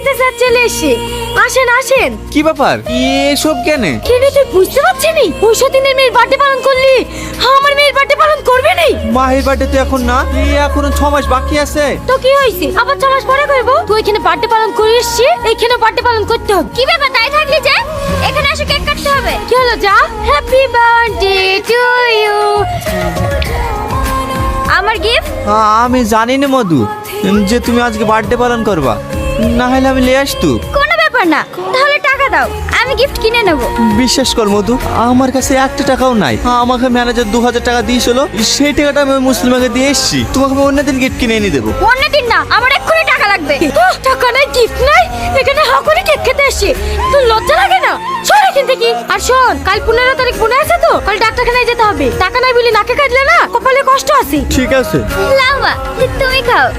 বাড়িতে স্যার চলে এসে। আসেন আসেন। কি ব্যাপার এসব কেন? কেন তুই বুঝতে পারছিস নি? ওই সতীনের মেয়ের বার্থডে পালন করলি, আমার মেয়ের বার্থডে পালন করবে নি? মাহির বার্থডে তো এখন না, এখনো 6 মাস বাকি আছে। তো কি হয়েছে, আবার 6 মাস পরে করবো? তুই এখানে বার্থডে পালন করে এসছিস, এইখানে বার্থডে পালন করতে হবে। কি ব্যাপার, তাই থাকলি যে? এখানে এসে কেক কাটতে হবে। কি হলো যা? Happy birthday to you. আমার গিফট? আমি জানি না মধু যে তুমি আজকে বার্থডে পালন করবা, না হলে আমি নিয়ে আসতু। কোনো ব্যাপার না, তাহলে টাকা দাও, আমি গিফট কিনে নেব। বিশ্বাস কর মধু, আমার কাছে 1 টাকাও নাই। আমাকে ম্যানেজার 2000 টাকা দিয়েছিল, সেই টাকাটা আমি ওই মুসলিমাকে দিয়ে এসেছি। তোমাকে আমি অন্যদিন গিফট কিনে এনে দেবো। অন্যদিন না, আমার এক্ষুনি টাকা লাগবে। টাকা নাই, গিফট নাই, এখানে হা করে কেক খেতে আসছি। তোর লজ্জা লাগে না? শোন এখান থেকে। আর শোন, কাল 15 তারিখ মনে আছে তো? কাল ডাক্তারখানায় যেতে হবে। টাকা নাই বলে নাকে কাটলে না, কপালে কষ্ট আছে। ঠিক আছে। লাউয়া, তুমি খাও।